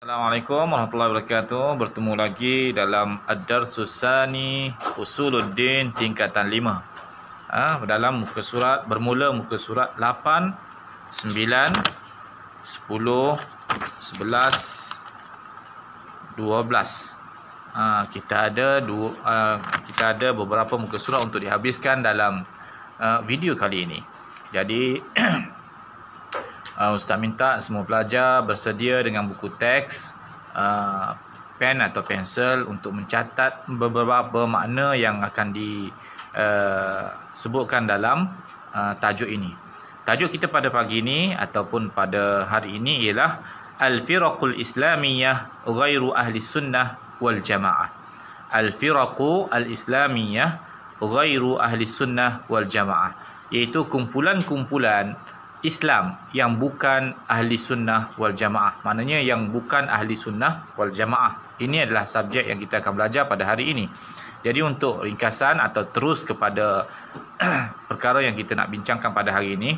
Assalamualaikum warahmatullahi wabarakatuh. Bertemu lagi dalam Ad-Darsus Tsani Usuluddin tingkatan 5. Dalam muka surat bermula muka surat 8, 9, 10, 11, 12. Kita ada beberapa muka surat untuk dihabiskan dalam video kali ini. Jadi Ustaz minta semua pelajar bersedia dengan buku teks, pen atau pensel untuk mencatat beberapa makna yang akan disebutkan dalam tajuk ini. Tajuk kita pada pagi ini ataupun pada hari ini ialah Al-Firaqul Islamiyah Ghairu Ahli Sunnah wal Jamaah. Al-Firaqu Al-Islamiyah Ghairu Ahli Sunnah wal Jamaah, iaitu kumpulan-kumpulan Islam yang bukan ahli sunnah wal jamaah. Maknanya yang bukan ahli sunnah wal jamaah. Ini adalah subjek yang kita akan belajar pada hari ini. Jadi untuk ringkasan atau terus kepada perkara yang kita nak bincangkan pada hari ini,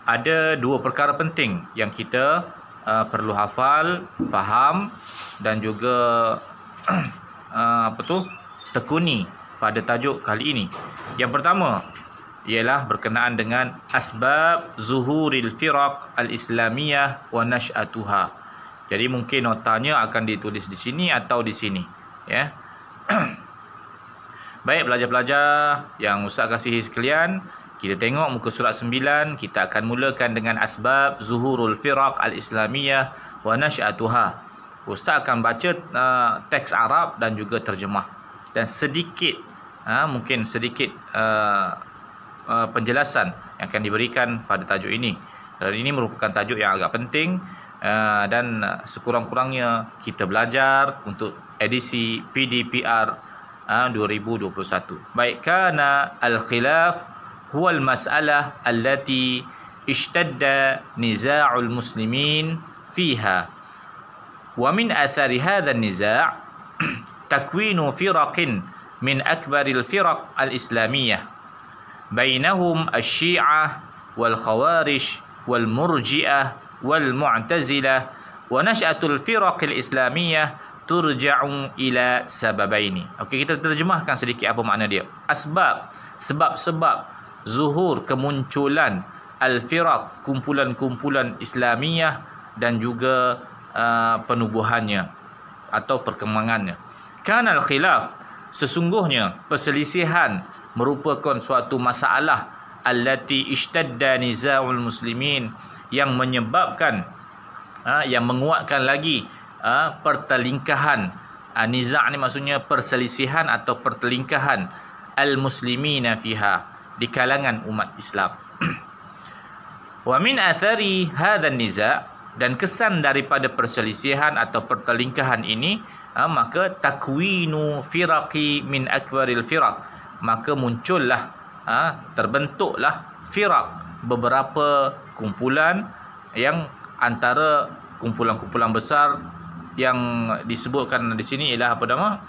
ada dua perkara penting yang kita perlu hafal, faham dan juga tekuni pada tajuk kali ini. Yang pertama ialah berkenaan dengan asbab zuhuril firaq al-islamiyah wa nash'atuha. Jadi mungkin notanya akan ditulis di sini atau di sini, ya. Baik pelajar-pelajar yang Ustaz kasihi sekalian, kita tengok muka surat 9. Kita akan mulakan dengan asbab zuhurul firaq al-islamiyah wa nash'atuha. Ustaz akan baca teks Arab dan juga terjemah, dan sedikit mungkin sedikit penjelasan yang akan diberikan pada tajuk ini. Dan ini merupakan tajuk yang agak penting, dan sekurang-kurangnya kita belajar untuk edisi PDPR 2021. Baik, kana al-khilaf huwa al-mas'alah allati ishtadda niza'ul muslimin fiha, wa min athari hadha an-niza' takwinu firaqin min akbaril firaq al-islamiyah بينهم الشيعة والخوارج والمرجئة والمعتزلة، ونشأة الفرق الإسلامية ترجع إلى سببين. Okey, kita terjemahkan sedikit apa makna dia. Sebab zuhur, kemunculan al-firaq, kumpulan-kumpulan Islamiyah, dan juga penubuhannya atau perkembangannya. Kana al-khilaf, sesungguhnya perselisihan merupakan suatu masalah allati ishtadda niza'ul muslimin, yang menyebabkan yang menguatkan lagi pertelingkahan. Niza' ni maksudnya perselisihan atau pertelingkahan al-muslimina fiha, di kalangan umat Islam. Wa min athari hadzal niza', dan kesan daripada perselisihan atau pertelingkahan ini, maka takwinu firaqi min akbaril firaq, maka muncullah, terbentuklah firaq, beberapa kumpulan yang antara kumpulan-kumpulan besar yang disebutkan di sini ialah apa nama?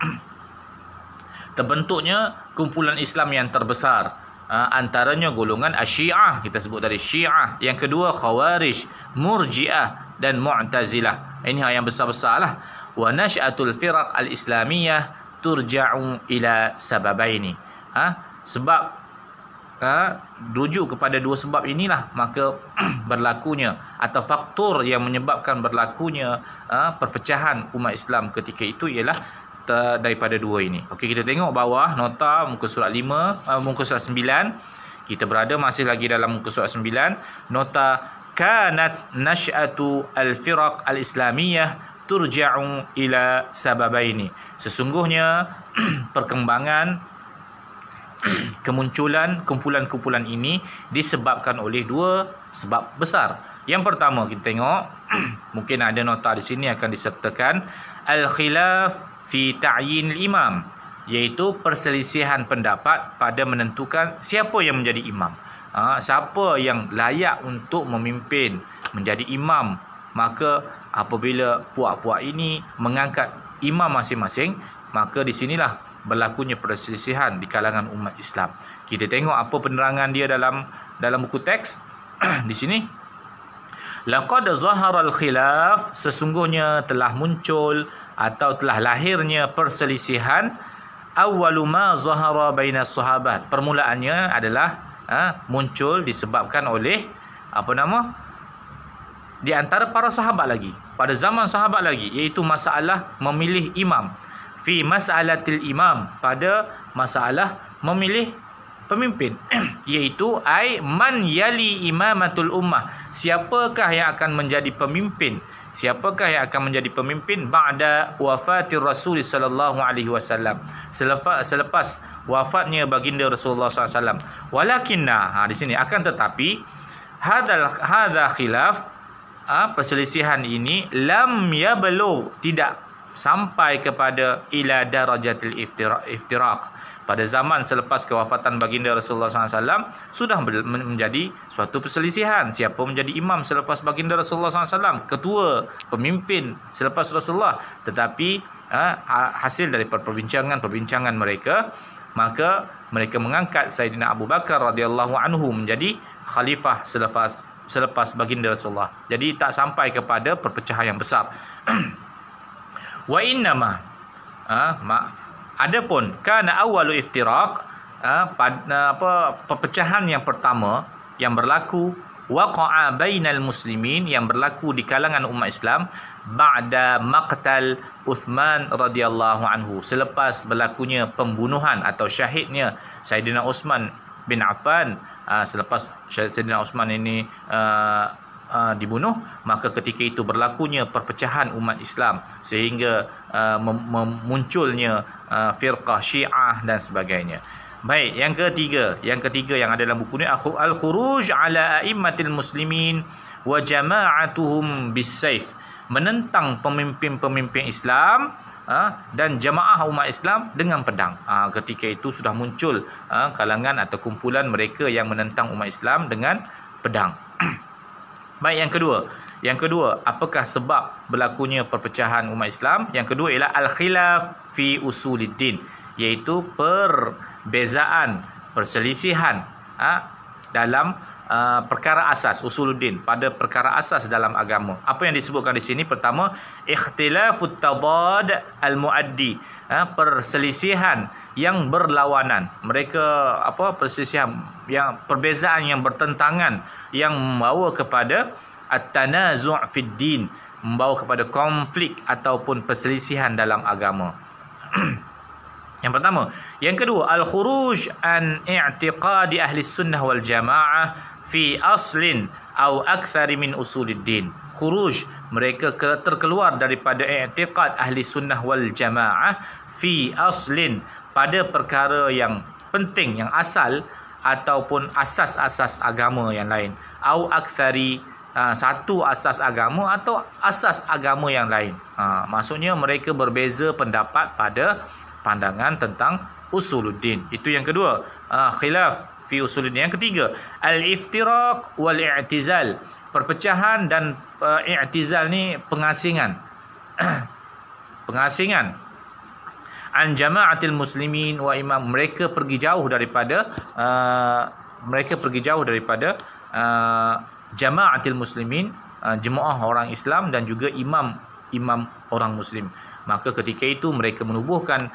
Terbentuknya kumpulan Islam yang terbesar, antaranya golongan Asy-Syiah, kita sebut tadi Syiah. Yang kedua Khawarij, Murji'ah dan Mu'tazilah. Ini yang besar-besarlah. Wa nash'atul firaq al-islamiyah turja'u ila sababaini. Sebab rujuk kepada dua sebab inilah maka berlakunya atau faktor yang menyebabkan berlakunya perpecahan umat Islam ketika itu ialah daripada dua ini. Okey, kita tengok bawah nota muka surat 5, muka surat 9. Kita berada masih lagi dalam muka surat 9. Nota kanat nash'atu al-firaq al-islamiyah turja'u ila sababaini. Sesungguhnya perkembangan kemunculan kumpulan-kumpulan ini disebabkan oleh dua sebab besar. Yang pertama kita tengok mungkin ada nota di sini akan disertakan al-khilaf fi ta'yin al-imam, iaitu perselisihan pendapat pada menentukan siapa yang menjadi imam. Siapa yang layak untuk memimpin menjadi imam. Maka apabila puak-puak ini mengangkat imam masing-masing, maka di sinilah berlakunya perselisihan di kalangan umat Islam. Kita tengok apa penerangan dia dalam buku teks di sini. Laqad zahara al-khilaf, sesungguhnya telah muncul atau telah lahirnya perselisihan. Awwalu ma zahara bainas sahabat, permulaannya adalah muncul disebabkan oleh di antara para sahabat lagi, pada zaman sahabat lagi, iaitu masalah memilih imam. Fi mas'alatil imam, pada masalah memilih pemimpin iaitu man yali imamatul ummah, siapakah yang akan menjadi pemimpin, siapakah yang akan menjadi pemimpin ba'da wafatir Rasul sallallahu alaihi wasallam, selepas wafatnya baginda Rasulullah sallallahu alaihi wasallam. Walakinna, di sini akan tetapi hadza khilaf, perselisihan ini lam yablugh, tidak sampai kepada ila darajatil iftiraq, pada zaman selepas kewafatan baginda Rasulullah SAW sudah menjadi suatu perselisihan siapa menjadi imam selepas baginda Rasulullah SAW, ketua, pemimpin selepas Rasulullah. Tetapi hasil dari perbincangan mereka, maka mereka mengangkat Sayyidina Abu Bakar radhiyallahu anhu menjadi khalifah selepas baginda Rasulullah. Jadi tak sampai kepada perpecahan yang besar. Wa innama adapun kana awwalu iftiraq, perpecahan yang pertama yang berlaku, waqa'a bainal muslimin, yang berlaku di kalangan umat Islam, ba'da maqtal Uthman radhiyallahu anhu, selepas berlakunya pembunuhan atau syahidnya Sayyidina Uthman bin Affan. Selepas Sayyidina Uthman ini dibunuh, maka ketika itu berlakunya perpecahan umat Islam sehingga munculnya firqah Syiah dan sebagainya. Baik, yang ketiga yang ada dalam buku ni, al-khuruj ala a'immatil muslimin wa jama'atuhum bis-saif, menentang pemimpin-pemimpin Islam dan jamaah umat Islam dengan pedang. Ketika itu sudah muncul kalangan atau kumpulan mereka yang menentang umat Islam dengan pedang. Baik, yang kedua, apakah sebab berlakunya perpecahan umat Islam? Yang kedua ialah al-khilaf fi usuluddin, iaitu perbezaan, perselisihan dalam perkara asas, usuluddin, pada perkara asas dalam agama. Apa yang disebutkan di sini? Pertama, ikhtilafut tadad al-muaddi, perselisihan yang berlawanan. Mereka perselisihan yang perbezaan yang bertentangan yang membawa kepada at-tanazu' fid din, membawa kepada konflik ataupun perselisihan dalam agama. Yang pertama. Yang kedua, al-khuruj an i'tiqadi ahli sunnah wal jamaah fi aslin atau akthar min usuluddin. Khuruj, mereka terkeluar daripada i'tiqad ahli sunnah wal jamaah fi aslin, pada perkara yang penting, yang asal ataupun asas-asas agama yang lain, au akthari, satu asas agama atau asas agama yang lain. Maksudnya mereka berbeza pendapat pada pandangan tentang usuluddin. Itu yang kedua, khilaf fi usuluddin. Yang ketiga, al-iftiraq wal i'tizal, perpecahan dan i'tizal ni pengasingan. Pengasingan an jama'atil muslimin wa imam, mereka pergi jauh daripada jama'atil muslimin, jemaah orang Islam, dan juga imam orang muslim. Maka ketika itu mereka menubuhkan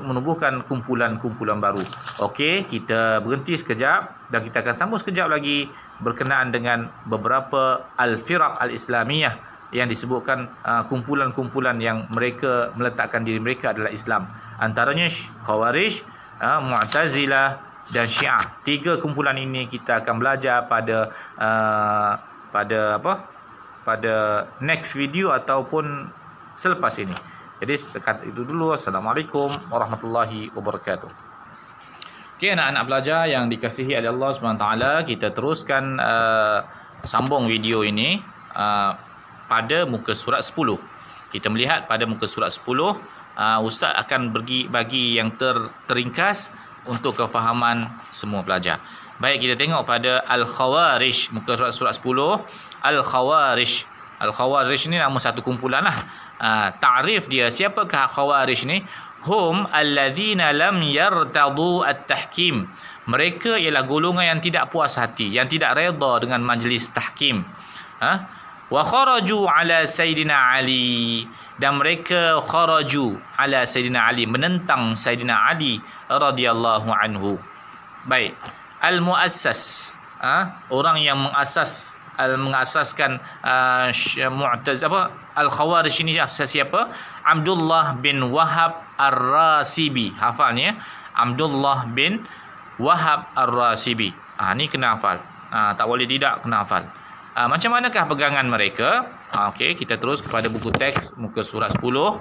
menubuhkan kumpulan-kumpulan baru. Okey, kita berhenti sekejap dan kita akan sambung sekejap lagi berkenaan dengan beberapa al-firaq al-islamiyah yang disebutkan, kumpulan-kumpulan yang mereka meletakkan diri mereka adalah Islam. Antaranya Khawarij, Mu'tazilah dan Syiah. Tiga kumpulan ini kita akan belajar pada next video ataupun selepas ini. Jadi setakat itu dulu. Assalamualaikum warahmatullahi wabarakatuh. Okey, anak-anak pelajar yang dikasihi oleh Allah SWT, kita teruskan sambung video ini pada muka surat 10. Kita melihat pada muka surat 10, Ustaz akan bagi yang teringkas untuk kefahaman semua pelajar. Baik, kita tengok pada Al-Khawarij, muka surat 10. Al-Khawarij. Al-Khawarij ni nama satu kumpulan lah. Ta'rif dia, siapakah Khawarij ni? Hum alladzina lam yartadu at-tahkim. Mereka ialah golongan yang tidak puas hati, yang tidak redha dengan majlis tahkim. Wa kharaju ala Sayyidina Ali, dan mereka kharaju ala Sayyidina Ali, menentang Sayyidina Ali radhiyallahu anhu. Baik, al-muassas, orang yang mengasaskan al-Khawarij ini siapa? Abdullah bin Wahab Ar-Rasibi. Hafal ni ya. Abdullah bin Wahab Ar-Rasibi. Ni kena hafal. Tak boleh tidak, kena hafal. Macam manakah pegangan mereka? Okey, kita terus kepada buku teks muka surat 10.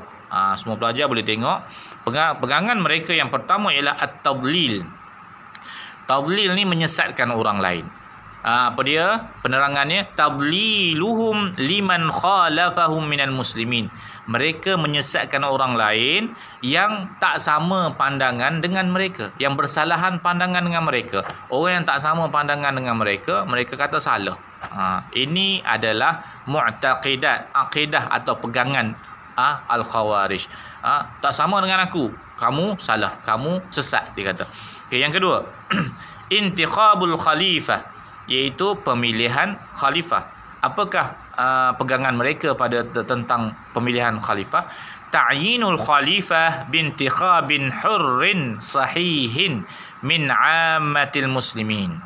Semua pelajar boleh tengok. Pegangan mereka yang pertama ialah at-tadlil. Tadlil ni menyesatkan orang lain. Apa dia? Penerangannya, tadliluhum liman khalafahum minal muslimin. Mereka menyesatkan orang lain yang tak sama pandangan dengan mereka, yang bersalahan pandangan dengan mereka. Orang yang tak sama pandangan dengan mereka, mereka kata salah. Ini adalah mu'taqidat, akidah atau pegangan al-Khawarij. Tak sama dengan aku, kamu salah, kamu sesat, dia kata. Okay, yang kedua, intikhabul khalifah, iaitu pemilihan khalifah. Apakah pegangan mereka pada tentang pemilihan khalifah? Ta'yinul khalifah bintikhabin hurrin sahihin min 'ammatil muslimin.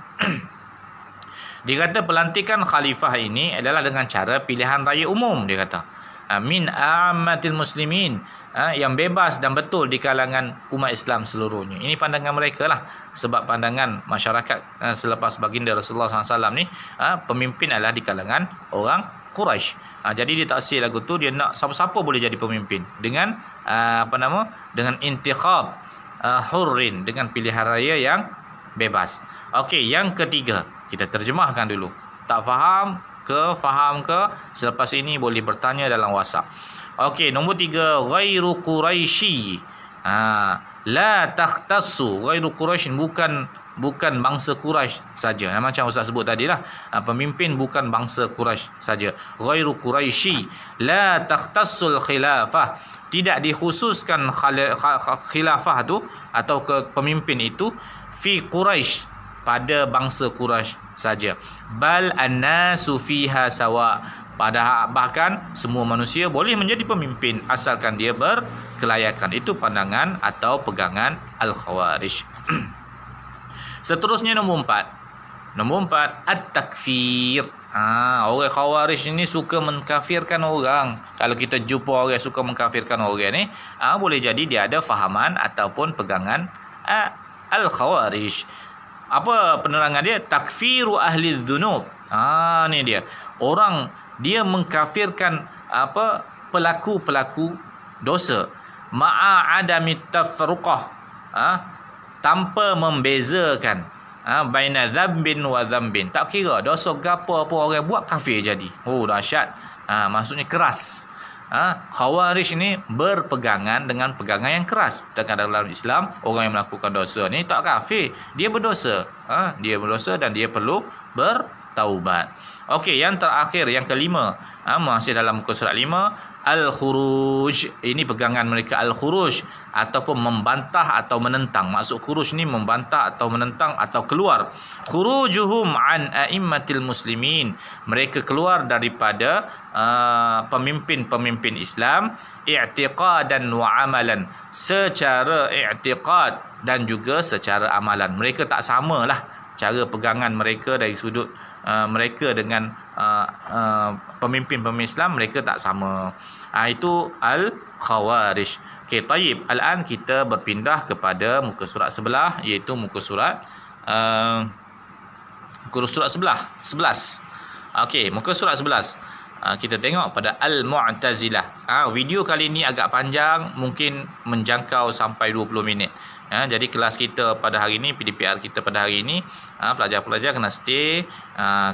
Dia kata pelantikan khalifah ini adalah dengan cara pilihan raya umum, dia kata. Min 'ammatil muslimin, yang bebas dan betul di kalangan umat Islam seluruhnya. Ini pandangan mereka lah. Sebab pandangan masyarakat selepas baginda Rasulullah SAW ni, pemimpin adalah di kalangan orang Quraisy. Jadi dia taksir lagu tu, dia nak siapa-siapa boleh jadi pemimpin dengan dengan intikhab hurrin, dengan pilihan raya yang bebas. Okey, yang ketiga, kita terjemahkan dulu. Tak faham ke, selepas ini boleh bertanya dalam WhatsApp. Okey, nombor 3, ghairu Quraisy. La takhtassu, ghairu Quraisy, bukan bangsa Quraisy saja. Macam Ustaz sebut tadilah, pemimpin bukan bangsa Quraisy saja. Ghairu Quraisy, la takhtassul khilafah, tidak dikhususkan khilafah tu atau pemimpin itu fi Quraisy, pada bangsa Quraisy saja. Bal annasu fiha sawa, bahkan semua manusia boleh menjadi pemimpin asalkan dia berkelayakan. Itu pandangan atau pegangan al-Khawarij. Seterusnya nombor 4. Nombor 4, at-takfir. Orang Khawarij ini suka mengkafirkan orang. Kalau kita jumpa orang suka mengkafirkan orang ni, boleh jadi dia ada fahaman ataupun pegangan al-Khawarij. Apa penerangan dia? Takfiru ahli dzunub. Ni dia. Orang dia mengkafirkan pelaku-pelaku dosa, ma'a adami tafruqah, tanpa membezakan baina dzambin wa dzambin. Tak kira dosa gapo apa orang buat, kafir jadi. Dahsyat. Maksudnya keras. Khawarij ni berpegangan dengan pegangan yang keras. Terkadang dalam Islam, orang yang melakukan dosa ni tak kafir, dia berdosa. Dia berdosa dan dia perlu bertaubat. Okey, yang terakhir, yang kelima, masih dalam muka surat 5, al-khuruj. Ini pegangan mereka, al-khuruj, ataupun membantah atau menentang. Maksud khuruj ni membantah atau menentang atau keluar. Khurujuhum an a'immatil muslimin, mereka keluar daripada pemimpin-pemimpin Islam, i'tiqadan wa amalan, secara i'tiqad dan juga secara amalan. Mereka tak samalah cara pegangan mereka dari sudut mereka dengan pemimpin-pemimpin Islam, mereka tak sama. Itu al-Khawarij. Okey, taib. Al-an kita berpindah kepada muka surat sebelah, iaitu muka surat 11. Okey, muka surat 11. Kita tengok pada Al-Mu'tazilah. Video kali ini agak panjang, mungkin menjangkau sampai 20 minit. Jadi kelas kita pada hari ini, PDPR kita pada hari ini, pelajar-pelajar kena stay,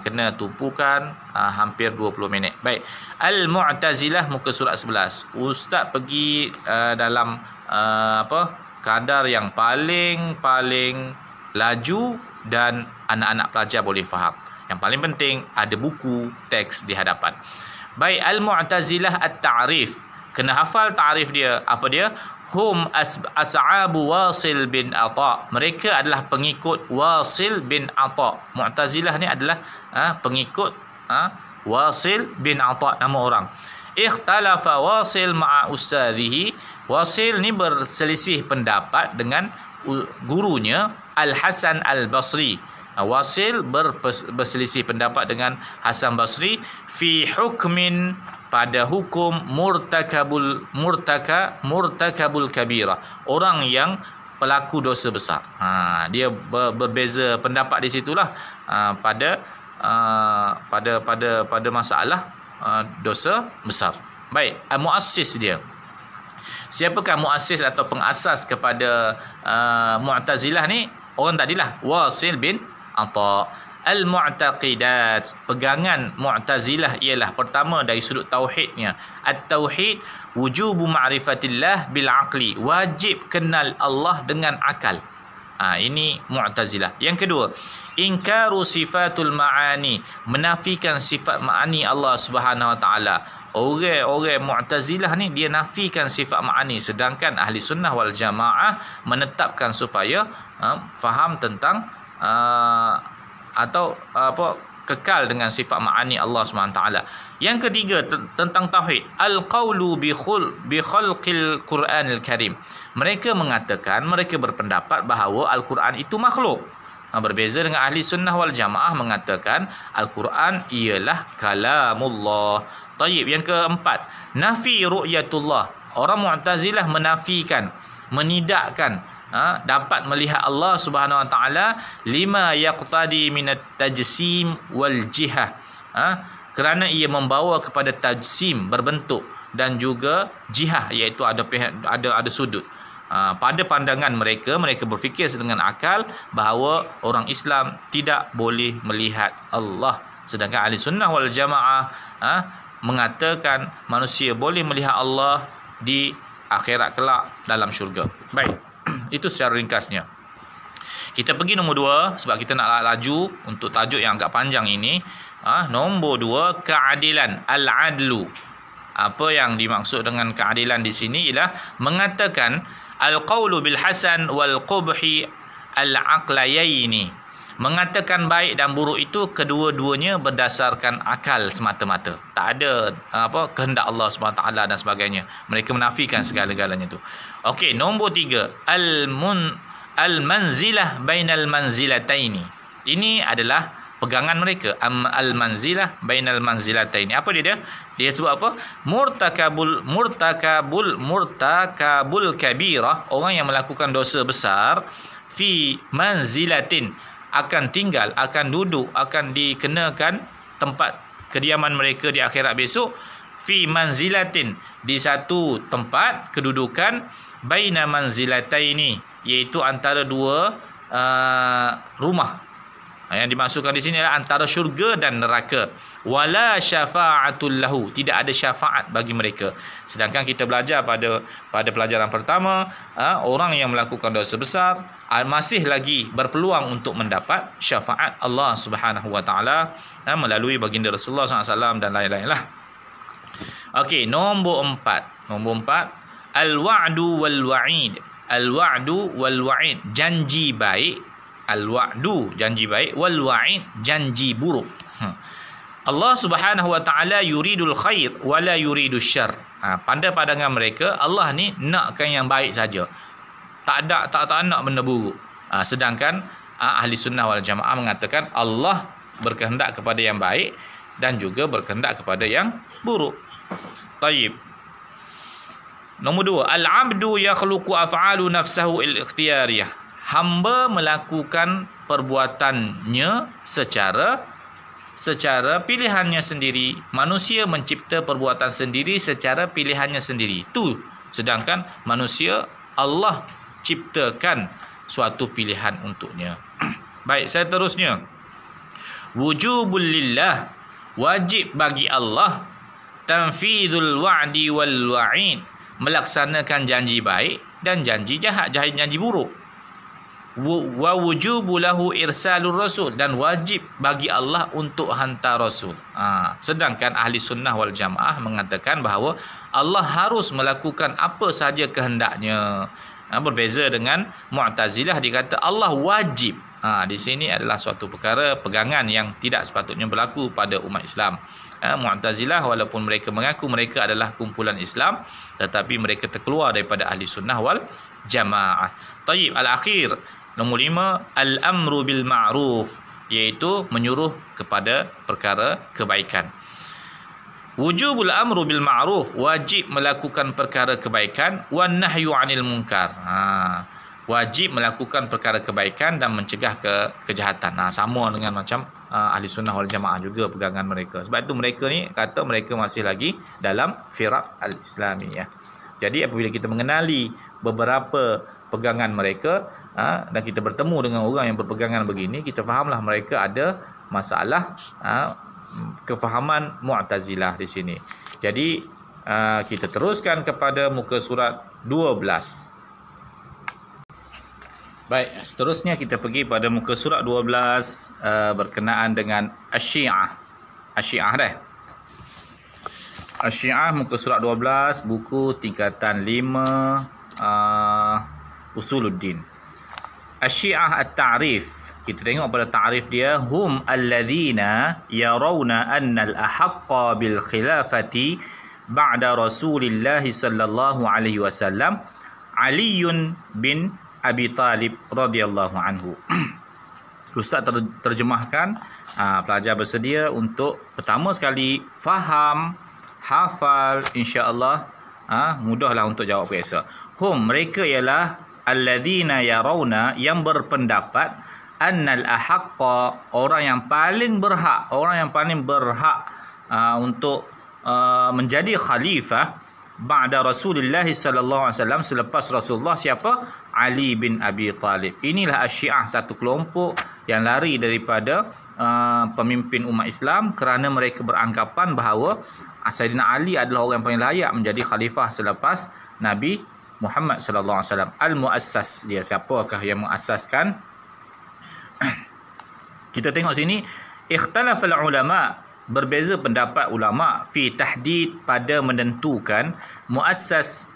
kena tumpukan hampir 20 minit. Baik, Al-Mu'tazilah muka surat 11. Ustaz pergi dalam kadar yang paling laju dan anak-anak pelajar boleh faham. Yang paling penting ada buku teks di hadapan. Baik, Al-Mu'tazilah at-ta'rif. Kena hafal takrif dia. Apa dia? Hum at'abu Wasil bin Ata. Mereka adalah pengikut Wasil bin Ata. Mu'tazilah ni adalah pengikut Wasil bin Ata, nama orang. Ikhtalafa Wasil ma'a ustadhihi. Wasil ni berselisih pendapat dengan gurunya Al-Hasan Al-Basri. Wasil berselisih pendapat dengan Hasan Basri fi hukmin, pada hukum murtakabul kabira, orang yang pelaku dosa besar. Dia berbeza pendapat di situlah pada masalah dosa besar. Baik, muassis dia. Siapakah muassis atau pengasas kepada Mu'tazilah ni? Orang tadilah Wasil bin Ata. Al-mu'taqidat, pegangan Mu'tazilah ialah pertama dari sudut tauhidnya. At-tauhid wujubu ma'rifatillah bil aqli, wajib kenal Allah dengan akal. Ini Mu'tazilah. Yang kedua, ingkaru sifatul ma'ani, menafikan sifat ma'ani Allah Subhanahu wa taala. Orang-orang Mu'tazilah ni dia nafikan sifat ma'ani, sedangkan ahli sunnah wal jamaah menetapkan supaya faham tentang atau kekal dengan sifat ma'ani Allah SWT. Yang ketiga tentang tauhid, al-qawlu bi khalqil Quranil Karim. Mereka mengatakan, mereka berpendapat bahawa Al-Quran itu makhluk. Berbeza dengan ahli sunnah wal jamaah mengatakan Al-Quran ialah kalamullah. Tayyib. Yang keempat, nafi ru'yatullah. Orang Mu'tazilah menafikan, menidakkan dapat melihat Allah Subhanahu wa taala lima yaqtadi minat tajsim wal jihah, kerana ia membawa kepada tajsim, berbentuk, dan juga jihah, iaitu ada sudut. Pada pandangan mereka berfikir dengan akal bahawa orang Islam tidak boleh melihat Allah, sedangkan ahli sunnah wal jamaah mengatakan manusia boleh melihat Allah di akhirat kelak dalam syurga. Baik, itu secara ringkasnya. Kita pergi nombor 2 sebab kita nak laju untuk tajuk yang agak panjang ini. Nombor 2, keadilan, al-adlu. Apa yang dimaksud dengan keadilan di sini ialah mengatakan al-qawlu bil hasan wal qubhi al-aqlayaini. Mengatakan baik dan buruk itu kedua-duanya berdasarkan akal semata-mata. Tak ada kehendak Allah SWT dan sebagainya. Mereka menafikan segala-galanya itu. Okey, nombor 3, al-manzilah bainal manzilataini. Ini adalah pegangan mereka, al-manzilah bainal manzilataini. Apa dia? Dia sebut apa? Murtakabul kabirah, orang yang melakukan dosa besar, fi manzilatin, akan tinggal, akan duduk, akan dikenakan tempat kediaman mereka di akhirat besok, fi manzilatin, di satu tempat kedudukan, baina manzilataini, iaitu antara dua rumah. Yang dimaksudkan di sini adalah antara syurga dan neraka. Wala syafa'atul lahu, tidak ada syafaat bagi mereka. Sedangkan kita belajar pada pelajaran pertama, orang yang melakukan dosa besar masih lagi berpeluang untuk mendapat syafaat Allah Subhanahu wa taala melalui baginda Rasulullah SAW dan lain-lain lah. Okey, nombor 4, al-wa'du wal wa'id. Al-wa'du wal wa'id, janji baik. Al-wa'du, janji baik, wal wa'id, janji buruk. Allah Subhanahu wa taala yuridul khair wala yuridus syarr. Pada pandangan mereka Allah ni nakkan yang baik saja. Tak nak benda buruk. Sedangkan ahli sunnah wal jamaah mengatakan Allah berkehendak kepada yang baik dan juga berkehendak kepada yang buruk. Tayyib. Nombor 2, al-'abdu yakhluqu af'alu nafsahu al-ikhtiyariyah. Hamba melakukan perbuatannya secara pilihannya sendiri. Manusia mencipta perbuatan sendiri secara pilihannya sendiri. Itu. Sedangkan manusia Allah ciptakan suatu pilihan untuknya. Baik, saya terusnya. Wujubul lillah, wajib bagi Allah, tanfidul wa'di wal wa'id, melaksanakan janji baik dan janji jahat, janji buruk. wa wujubu lahu irsalur rasul, dan wajib bagi Allah untuk hantar rasul. Sedangkan ahli sunnah wal jamaah mengatakan bahawa Allah harus melakukan apa sahaja kehendaknya. Berbeza dengan Mu'tazilah, dia kata Allah wajib. Di sini adalah suatu perkara pegangan yang tidak sepatutnya berlaku pada umat Islam. Mu'tazilah walaupun mereka mengaku mereka adalah kumpulan Islam, tetapi mereka terkeluar daripada ahli sunnah wal jamaah. Tayyib, al-akhir, nombor 5, al-amru bil ma'ruf, iaitu menyuruh kepada perkara kebaikan. Wujubul amru bil ma'ruf, wajib melakukan perkara kebaikan, wan nahyu 'anil munkar. Wajib melakukan perkara kebaikan dan mencegah kejahatan. Sama dengan macam ahli sunnah wal jamaah juga pegangan mereka. Sebab itu mereka ni kata mereka masih lagi dalam firaq al-islamiyah. Jadi apabila kita mengenali beberapa pegangan mereka, dan kita bertemu dengan orang yang berpegangan begini, kita fahamlah mereka ada masalah kefahaman Mu'tazilah di sini. Jadi kita teruskan kepada muka surat 12. Baik, seterusnya kita pergi pada muka surat 12 berkenaan dengan Asy-Syiah. Asy-Syiah dah. Asy-Syiah muka surat 12, buku tingkatan 5, Usuluddin. Asy-Syiah at-ta'rif. Kita tengok pada ta'rif dia, hum alladzina yarawna anna al-ahaqqa bil khilafati ba'da Rasulillah sallallahu alaihi wasallam Aliun bin Abi Talib radhiyallahu anhu. Ustaz terjemahkan, pelajar bersedia untuk pertama sekali faham, hafal, insya-Allah mudahlah untuk jawab biasa. Hum, mereka ialah alladzina yarawna, yang berpendapat, annal ahaqqa, orang yang paling berhak, untuk menjadi khalifah ba'da Rasulullah sallallahu alaihi wasallam, selepas Rasulullah, siapa? Ali bin Abi Talib. Inilah Asy-Syiah, satu kelompok yang lari daripada pemimpin umat Islam kerana mereka beranggapan bahawa Sayyidina Ali adalah orang yang paling layak menjadi khalifah selepas Nabi Muhammad sallallahu alaihi wasallam. Al-Muassas, dia siapakah yang mengasaskan? Kita tengok sini, ikhtalafal ulama, berbeza pendapat ulama fi tahdid, pada menentukan muassas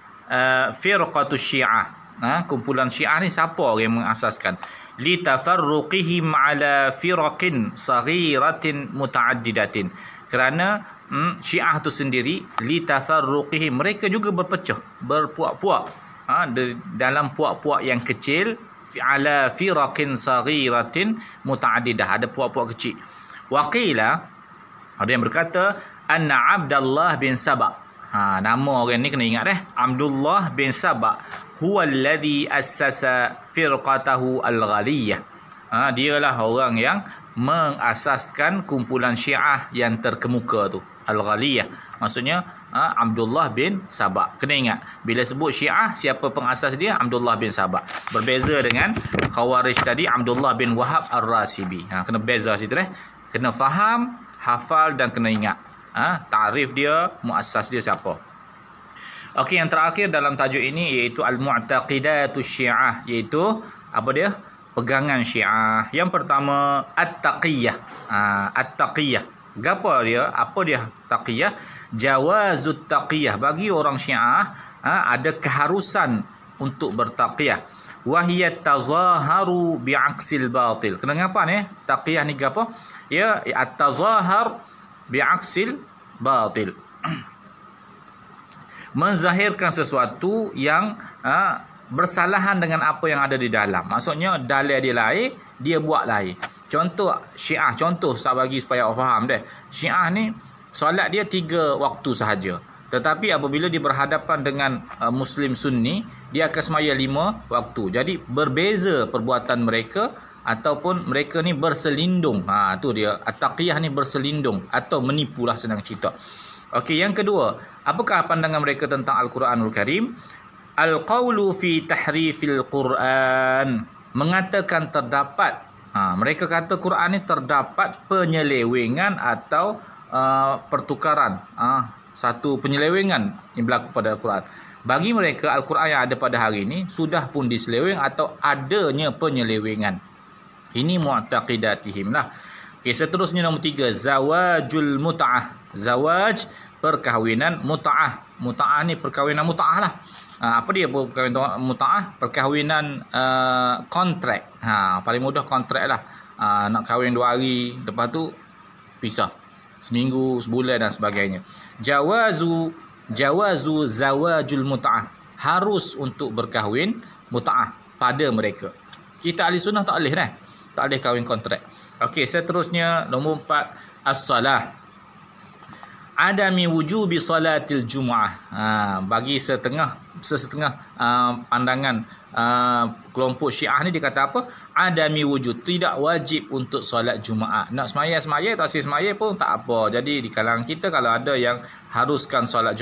firqatus syiah. Kumpulan Syiah ni siapa orang yang mengasaskan? Li tafarruqihim ala firaqin saghiratin mutaaddidatin. Kerana Syiah tu sendiri, li tafarruqihim, mereka juga berpecah, berpuak-puak, dalam puak-puak yang kecil, ala firaqin saghiratin mutaaddidah, ada puak-puak kecil. Waqila, ada yang berkata, anna Abdullah bin Saba', nama orang ni kena ingat Abdullah bin Saba' huwa alladhi assasa firqatahu al-ghaliyah. Dialah orang yang mengasaskan kumpulan Syiah yang terkemuka tu, al-ghaliyah. Maksudnya Abdullah bin Saba'. Kena ingat, bila sebut Syiah, siapa pengasas dia? Abdullah bin Saba'. Berbeza dengan Khawarij tadi, Abdullah bin Wahab ar-Rasibi. Kena beza situ kena faham, hafal dan kena ingat ta'rif dia, muassas dia siapa. Okey, yang terakhir dalam tajuk ini iaitu al-mu'taqidatus syiah, iaitu apa dia? Pegangan Syiah. Yang pertama, at-taqiyah. At-taqiyah, gapo dia? Apa dia taqiyah? Jawazut taqiyah, bagi orang Syiah ada keharusan untuk bertaqiyah. Wahiyat tazaharu bi'aksil batil. Kenapa ni? Taqiyah ni gapo? Ya, at-tazahar bi'aksil batil. Menzahirkan sesuatu yang bersalahan dengan apa yang ada di dalam. Maksudnya dalil dia lain, dia buat lain. Contoh Syiah, contoh saya bagi supaya awak faham Syiah ni solat dia 3 waktu sahaja. Tetapi apabila dia berhadapan dengan Muslim Sunni, dia akan semaya 5 waktu. Jadi berbeza perbuatan mereka, ataupun mereka ni berselindung. Tu dia, at-taqiyah ni berselindung atau menipulah, senang cerita. Okey, yang kedua, apakah pandangan mereka tentang Al-Quranul Karim? Al-qawlu fi tahrifil Quran, mengatakan terdapat, mereka kata Quran ni terdapat penyelewengan atau pertukaran, satu penyelewengan yang berlaku pada Al-Quran. Bagi mereka Al-Quran yang ada pada hari ini sudah pun diseleweng atau adanya penyelewengan. Ini mu'taqidatihim lah. Okey, seterusnya nombor 3, zawajul mut'ah. Zawaj, perkahwinan mut'ah. Mut'ah ni perkahwinan mut'ah lah. Apa dia perkahwinan mut'ah? Perkahwinan kontrak. Paling mudah kontrak lah. Nak kahwin 2 hari, lepas tu pisah. Seminggu, sebulan dan sebagainya. Jawazu zawajul mut'ah. Harus untuk berkahwin mut'ah pada mereka. Kita ahli sunnah tak boleh dah. Tak boleh kahwin kontrak. Okey, seterusnya nombor 4, as-salah. Adami wujubi salatil Jumu'ah. Bagi setengah pandangan kelompok Syiah ni dia kata apa? Adami wujud, tidak wajib untuk solat Jumaat. Nak semaya, tak semaya pun tak apa. Jadi di kalangan kita kalau ada yang haruskan solat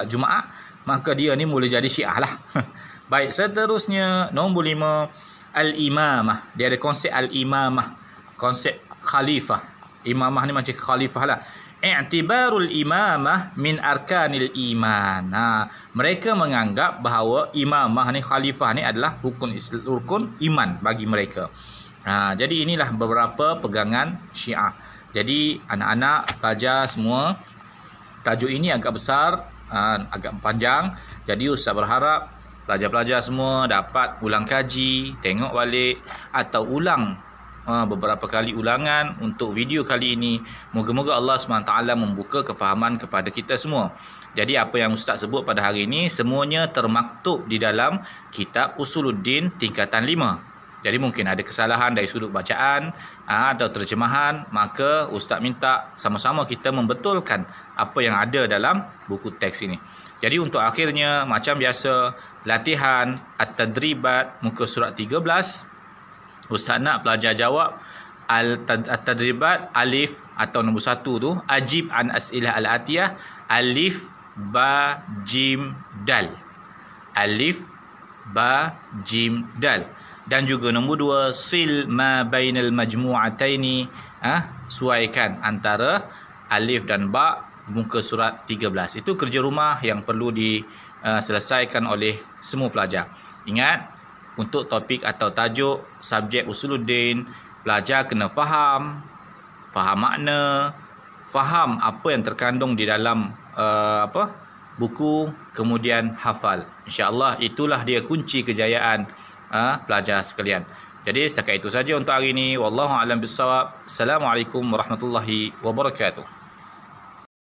Jumaat, maka dia ni boleh jadi Syiah lah. Baik, seterusnya nombor 5, al-imamah. Dia ada konsep al-imamah, konsep khalifah. Imamah ni macam khalifah lah. I'tibarul imamah min arkanil iman. Mereka menganggap bahawa imamah ni, khalifah ni adalah rukun iman bagi mereka. Jadi inilah beberapa pegangan Syiah. Jadi anak-anak, pelajar semua, tajuk ini agak besar, agak panjang. Jadi Ustaz berharap pelajar-pelajar semua dapat ulang kaji, tengok balik atau ulang beberapa kali ulangan untuk video kali ini. Moga-moga Allah SWT membuka kefahaman kepada kita semua. Jadi apa yang Ustaz sebut pada hari ini semuanya termaktub di dalam kitab Usuluddin tingkatan 5. Jadi mungkin ada kesalahan dari sudut bacaan atau terjemahan, maka Ustaz minta sama-sama kita membetulkan apa yang ada dalam buku teks ini. Jadi untuk akhirnya, macam biasa, latihan at-tadribat muka surat 13. Ustaz nak pelajar jawab at-tadribat alif atau nombor 1 tu, ajib an as'ilah al-atiyah, alif ba jim dal. Alif ba jim dal. Dan juga nombor 2, sil ma bainal majmu'ataini, suaikan antara alif dan ba muka surat 13. Itu kerja rumah yang perlu diselesaikan oleh semua pelajar. Ingat, untuk topik atau tajuk subjek Usuluddin, pelajar kena faham makna, faham apa yang terkandung di dalam buku, kemudian hafal. InsyaAllah itulah dia kunci kejayaan pelajar sekalian. Jadi setakat itu saja untuk hari ini. Wallahu a'lam bissawab. Assalamualaikum warahmatullahi wabarakatuh.